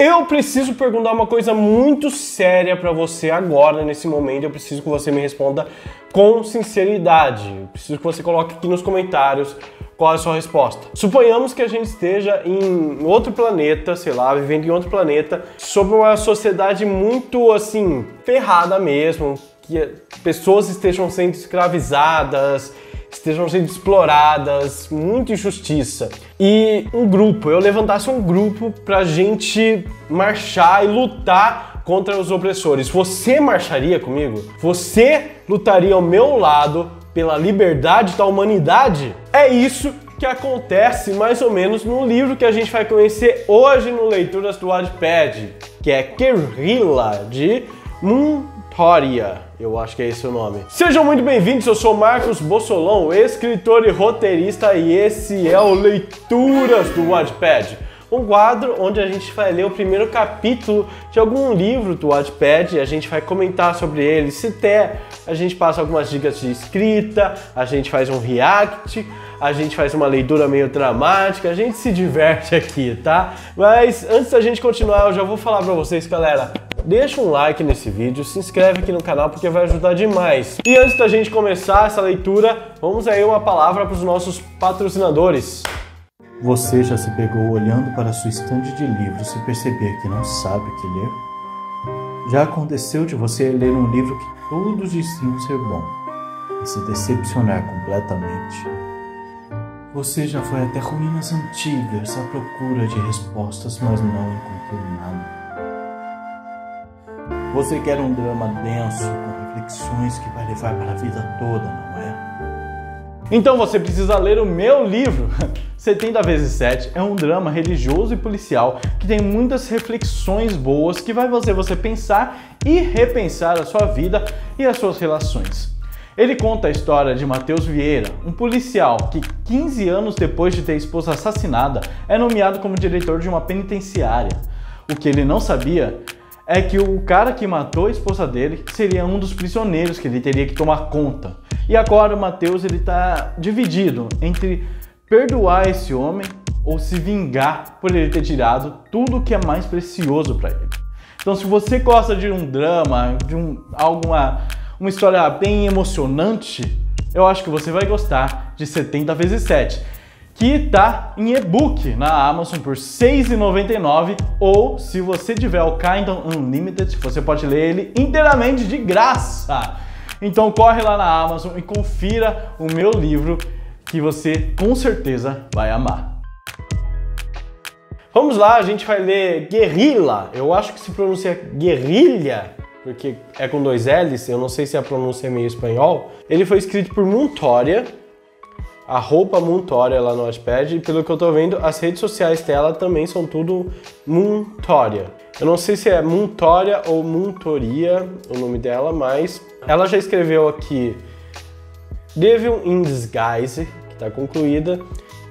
Eu preciso perguntar uma coisa muito séria pra você agora, nesse momento. Eu preciso que você me responda com sinceridade. Eu preciso que você coloque aqui nos comentários qual é a sua resposta. Suponhamos que a gente esteja em outro planeta, sei lá, vivendo em outro planeta, sob uma sociedade muito, assim, ferrada mesmo, que pessoas estejam sendo escravizadas, estejam sendo exploradas, muita injustiça. E eu levantasse um grupo pra gente marchar e lutar contra os opressores. Você marcharia comigo? Você lutaria ao meu lado pela liberdade da humanidade? É isso que acontece mais ou menos no livro que a gente vai conhecer hoje no Leituras do Wattpad, que é Guerrilla, de Montoya. Eu acho que é esse o nome. Sejam muito bem-vindos, eu sou Marcos Bossolon, escritor e roteirista, e esse é o Leituras do Wattpad, um quadro onde a gente vai ler o primeiro capítulo de algum livro do Wattpad, a gente vai comentar sobre ele, se der, a gente passa algumas dicas de escrita, a gente faz um react, a gente faz uma leitura meio dramática, a gente se diverte aqui, tá? Mas antes da gente continuar, eu já vou falar pra vocês, galera, deixa um like nesse vídeo, se inscreve aqui no canal porque vai ajudar demais. E antes da gente começar essa leitura, vamos aí uma palavra para os nossos patrocinadores. Você já se pegou olhando para sua estante de livros e perceber que não sabe o que ler? Já aconteceu de você ler um livro que todos diziam ser bom e se decepcionar completamente? Você já foi até ruínas antigas à procura de respostas, mas não encontrou nada? Você quer um drama denso, com reflexões que vai levar para a vida toda, não é? Então você precisa ler o meu livro. 70 vezes 7 é um drama religioso e policial que tem muitas reflexões boas que vai fazer você pensar e repensar a sua vida e as suas relações. Ele conta a história de Matheus Vieira, um policial que 15 anos depois de ter a esposa assassinada é nomeado como diretor de uma penitenciária. O que ele não sabia é que o cara que matou a esposa dele seria um dos prisioneiros que ele teria que tomar conta. E agora o Matheus está dividido entre perdoar esse homem ou se vingar por ele ter tirado tudo o que é mais precioso para ele. Então, se você gosta de um drama, de uma história bem emocionante, eu acho que você vai gostar de 70 vezes 7. Que tá em e-book na Amazon por R$ 6,99, ou se você tiver o Kindle Unlimited, você pode ler ele inteiramente de graça. Então corre lá na Amazon e confira o meu livro que você com certeza vai amar. Vamos lá, a gente vai ler Guerrilla. Eu acho que se pronuncia guerrilha, porque é com 2 L's, eu não sei se a pronúncia é meio espanhol. Ele foi escrito por Montoya, @Montoya lá no Wattpad, e pelo que eu tô vendo, as redes sociais dela também são tudo Montoya. Eu não sei se é Montoya ou Montoria o nome dela, mas ela já escreveu aqui Devil in Disguise, que tá concluída,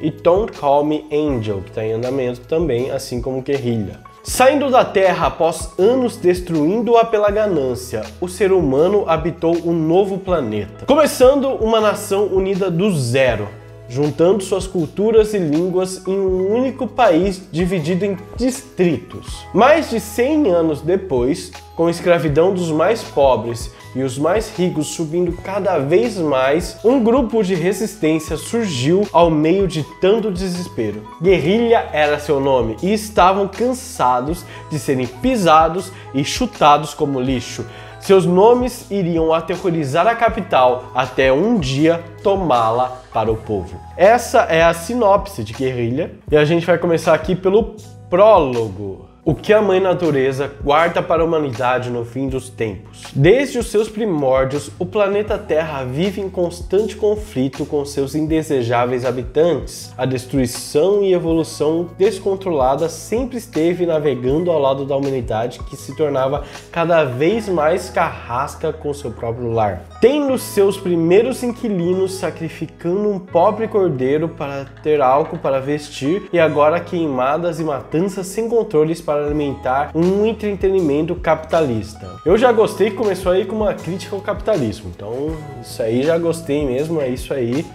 e Don't Call Me Angel, que tá em andamento também, assim como Guerrilla. Saindo da Terra após anos destruindo-a pela ganância, o ser humano habitou um novo planeta, começando uma nação unida do zero, juntando suas culturas e línguas em um único país dividido em distritos. Mais de 100 anos depois, com a escravidão dos mais pobres e os mais ricos subindo cada vez mais, um grupo de resistência surgiu ao meio de tanto desespero. Guerrilla era seu nome e estavam cansados de serem pisados e chutados como lixo. Seus nomes iriam aterrorizar a capital até um dia tomá-la para o povo. Essa é a sinopse de Guerrilla e a gente vai começar aqui pelo prólogo. O que a Mãe Natureza guarda para a humanidade no fim dos tempos. Desde os seus primórdios, o planeta Terra vive em constante conflito com seus indesejáveis habitantes. A destruição e evolução descontrolada sempre esteve navegando ao lado da humanidade, que se tornava cada vez mais carrasca com seu próprio lar. Tendo seus primeiros inquilinos sacrificando um pobre cordeiro para ter algo para vestir, e agora queimadas e matanças sem controles para alimentar um entretenimento capitalista. Eu já gostei que começou aí com uma crítica ao capitalismo, então isso aí já gostei mesmo, é isso aí.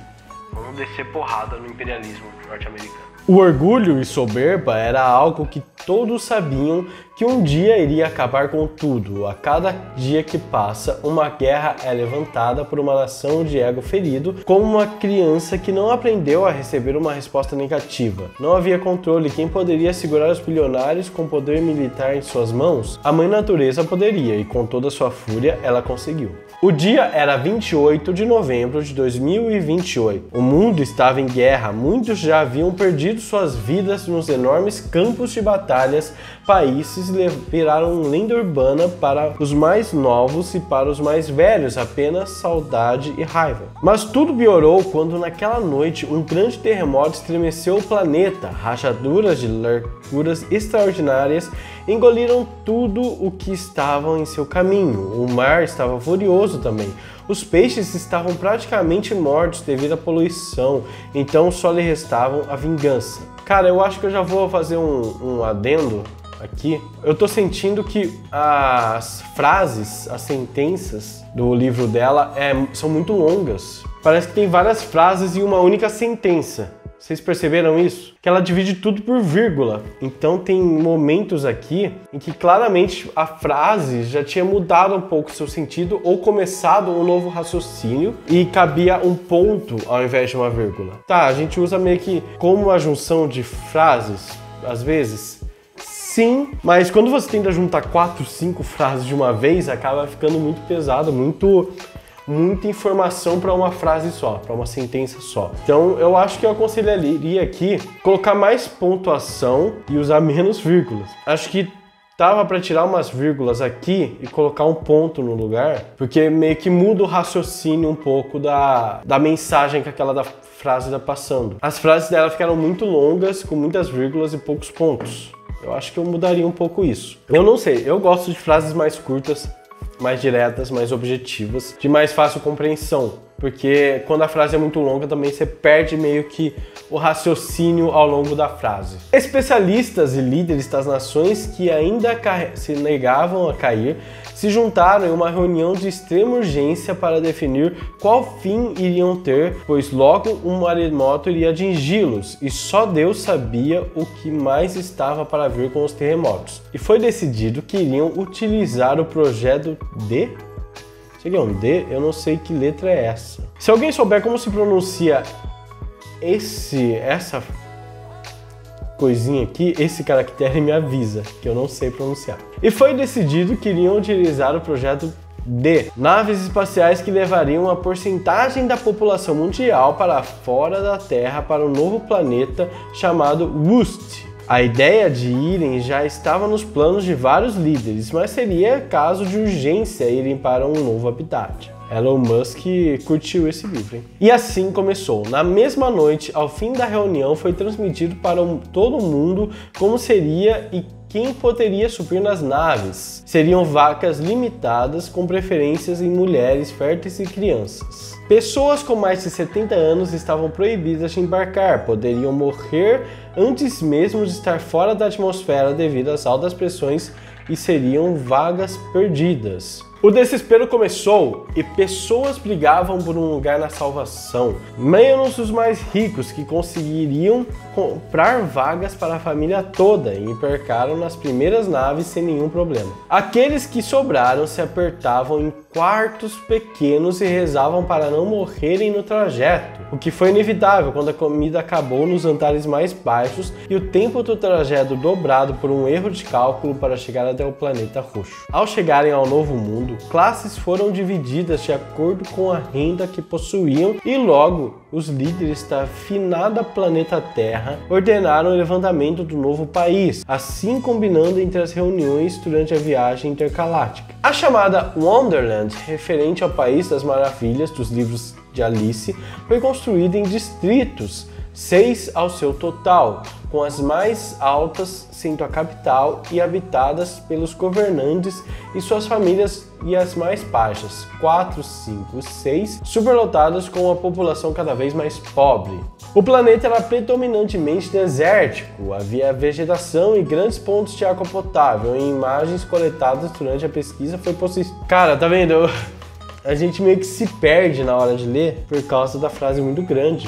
Vamos descer porrada no imperialismo norte-americano. O orgulho e soberba era algo que todos sabiam que um dia iria acabar com tudo. A cada dia que passa, uma guerra é levantada por uma nação de ego ferido, como uma criança que não aprendeu a receber uma resposta negativa. Não havia controle. Quem poderia segurar os bilionários com poder militar em suas mãos? A mãe natureza poderia, e com toda sua fúria, ela conseguiu. O dia era 28 de novembro de 2028. O mundo estava em guerra, muitos já haviam perdido suas vidas nos enormes campos de batalhas. Países viraram lenda urbana para os mais novos e para os mais velhos, apenas saudade e raiva. Mas tudo piorou quando naquela noite um grande terremoto estremeceu o planeta. Rachaduras de larguras extraordinárias engoliram tudo o que estava em seu caminho. O mar estava furioso também. Os peixes estavam praticamente mortos devido à poluição, então só lhe restavam a vingança. Cara, eu acho que eu já vou fazer um adendo aqui. Eu tô sentindo que as frases, as sentenças do livro dela são muito longas. Parece que tem várias frases em uma única sentença. Vocês perceberam isso? Que ela divide tudo por vírgula. Então tem momentos aqui em que claramente a frase já tinha mudado um pouco seu sentido ou começado um novo raciocínio e cabia um ponto ao invés de uma vírgula. Tá, a gente usa meio que como uma junção de frases, às vezes. Sim, mas quando você tenta juntar 4, 5 frases de uma vez, acaba ficando muito pesado, muita informação para uma frase só, para uma sentença só. Então eu acho que eu aconselharia aqui colocar mais pontuação e usar menos vírgulas. Acho que tava para tirar umas vírgulas aqui e colocar um ponto no lugar, porque meio que muda o raciocínio um pouco da mensagem que aquela da frase está passando. As frases dela ficaram muito longas, com muitas vírgulas e poucos pontos. Eu acho que eu mudaria um pouco isso. Eu não sei, eu gosto de frases mais curtas, mais diretas, mais objetivas, de mais fácil compreensão, porque quando a frase é muito longa também você perde meio que o raciocínio ao longo da frase. Especialistas e líderes das nações que ainda se negavam a cair se juntaram em uma reunião de extrema urgência para definir qual fim iriam ter, pois logo um maremoto iria atingi-los e só Deus sabia o que mais estava para vir com os terremotos. E foi decidido que iriam utilizar o projeto D? Seria um D? Eu não sei que letra é essa. Se alguém souber como se pronuncia essa coisinha aqui, esse caractere, me avisa, que eu não sei pronunciar. E foi decidido que iriam utilizar o projeto D, naves espaciais que levariam a porcentagem da população mundial para fora da Terra para um novo planeta chamado Wust. A ideia de irem já estava nos planos de vários líderes, mas seria caso de urgência irem para um novo habitat. Elon Musk curtiu esse livro, hein? E assim começou. Na mesma noite, ao fim da reunião, foi transmitido para todo mundo como seria e quem poderia suprir nas naves. Seriam vacas limitadas com preferências em mulheres férteis e crianças. Pessoas com mais de 70 anos estavam proibidas de embarcar, poderiam morrer antes mesmo de estar fora da atmosfera devido às altas pressões e seriam vagas perdidas. O desespero começou e pessoas brigavam por um lugar na salvação, menos os mais ricos que conseguiriam comprar vagas para a família toda e embarcaram nas primeiras naves sem nenhum problema. Aqueles que sobraram se apertavam em quartos pequenos e rezavam para não morrerem no trajeto, o que foi inevitável quando a comida acabou nos andares mais baixos e o tempo do trajeto dobrado por um erro de cálculo para chegar até o planeta roxo. Ao chegarem ao novo mundo, classes foram divididas de acordo com a renda que possuíam e logo os líderes da finada planeta Terra ordenaram o levantamento do novo país, assim combinando entre as reuniões durante a viagem intergaláctica. A chamada Wonderland, referente ao País das Maravilhas dos livros de Alice, foi construída em distritos, 6 ao seu total, com as mais altas sendo a capital e habitadas pelos governantes e suas famílias, e as mais baixas, 4, 5, 6, superlotadas com a população cada vez mais pobre. O planeta era predominantemente desértico, havia vegetação e grandes pontos de água potável. Em imagens coletadas durante a pesquisa foi possível... Cara, tá vendo? A gente meio que se perde na hora de ler por causa da frase muito grande.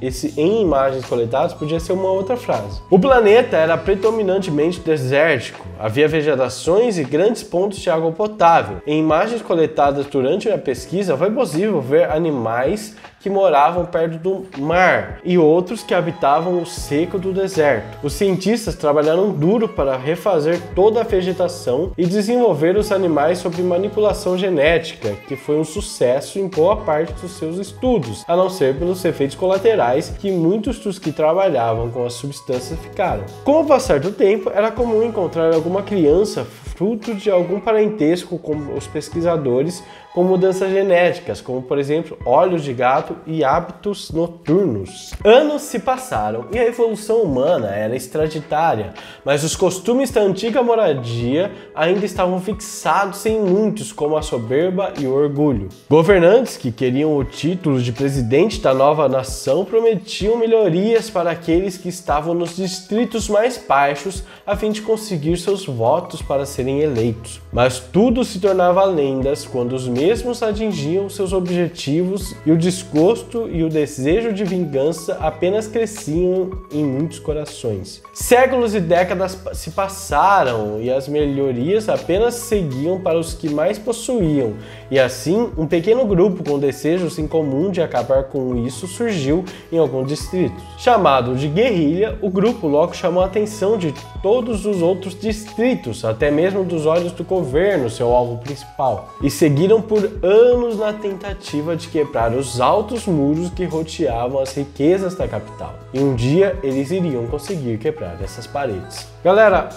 esse em imagens coletadas podia ser uma outra frase. O planeta era predominantemente desértico, havia vegetações e grandes pontos de água potável. Em imagens coletadas durante a pesquisa foi possível ver animais que moravam perto do mar e outros que habitavam o seco do deserto. Os cientistas trabalharam duro para refazer toda a vegetação e desenvolver os animais sob manipulação genética, que foi um sucesso em boa parte dos seus estudos, a não ser pelos efeitos colaterais que muitos dos que trabalhavam com as substâncias ficaram. Com o passar do tempo, era comum encontrar alguma criança fruto de algum parentesco com os pesquisadores com mudanças genéticas, como por exemplo olhos de gato e hábitos noturnos. Anos se passaram e a evolução humana era extraditária, mas os costumes da antiga moradia ainda estavam fixados em muitos, como a soberba e o orgulho. Governantes que queriam o título de presidente da nova nação prometiam melhorias para aqueles que estavam nos distritos mais baixos a fim de conseguir seus votos para serem eleitos. Mas tudo se tornava lendas quando os mesmos atingiam seus objetivos e o desgosto e o desejo de vingança apenas cresciam em muitos corações. Séculos e décadas se passaram e as melhorias apenas seguiam para os que mais possuíam, e assim um pequeno grupo com desejos em comum de acabar com isso surgiu em alguns distritos. Chamado de guerrilha, o grupo logo chamou a atenção de todos os outros distritos, até mesmo dos olhos do governo, seu alvo principal, e seguiram por anos na tentativa de quebrar os altos muros que rodeavam as riquezas da capital. E um dia eles iriam conseguir quebrar essas paredes. Galera,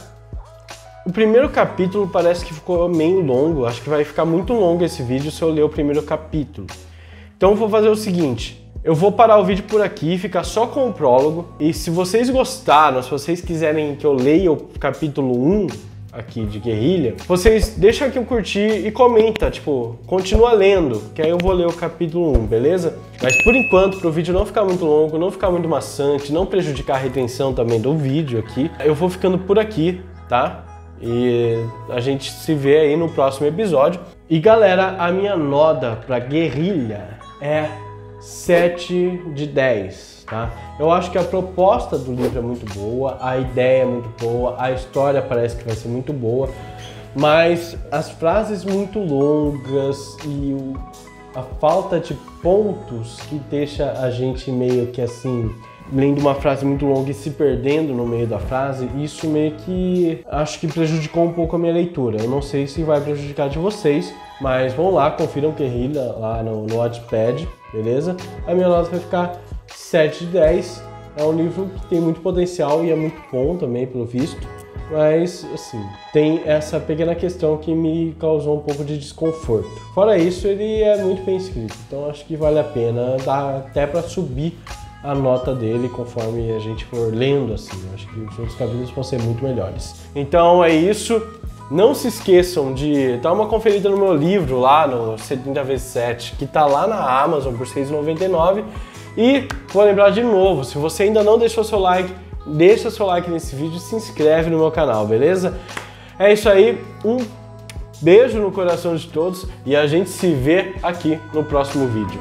o primeiro capítulo parece que ficou meio longo, acho que vai ficar muito longo esse vídeo se eu ler o primeiro capítulo. Então eu vou fazer o seguinte, eu vou parar o vídeo por aqui, ficar só com o prólogo, e se vocês gostaram, se vocês quiserem que eu leia o capítulo 1, aqui de Guerrilha, vocês deixam aqui um curtir e comenta, tipo, continua lendo, que aí eu vou ler o capítulo 1, beleza? Mas por enquanto, para o vídeo não ficar muito longo, não ficar muito maçante, não prejudicar a retenção também do vídeo aqui, eu vou ficando por aqui, tá? E a gente se vê aí no próximo episódio. E galera, a minha nota para Guerrilha é 7 de 10. Tá? Eu acho que a proposta do livro é muito boa, a ideia é muito boa, a história parece que vai ser muito boa, mas as frases muito longas e a falta de pontos que deixa a gente meio que assim, lendo uma frase muito longa e se perdendo no meio da frase, isso meio que acho que prejudicou um pouco a minha leitura. Eu não sei se vai prejudicar de vocês, mas vão lá, confiram Guerrilha lá no Wattpad, beleza? A minha nota vai ficar 7 de 10, é um livro que tem muito potencial e é muito bom também, pelo visto, mas assim, tem essa pequena questão que me causou um pouco de desconforto. Fora isso, ele é muito bem escrito, então acho que vale a pena, dá até para subir a nota dele conforme a gente for lendo, assim, acho que os outros capítulos vão ser muito melhores. Então é isso. Não se esqueçam de dar uma conferida no meu livro lá no 70x7, que tá lá na Amazon por R$ 6,99. E vou lembrar de novo, se você ainda não deixou seu like, deixa seu like nesse vídeo e se inscreve no meu canal, beleza? É isso aí, um beijo no coração de todos e a gente se vê aqui no próximo vídeo.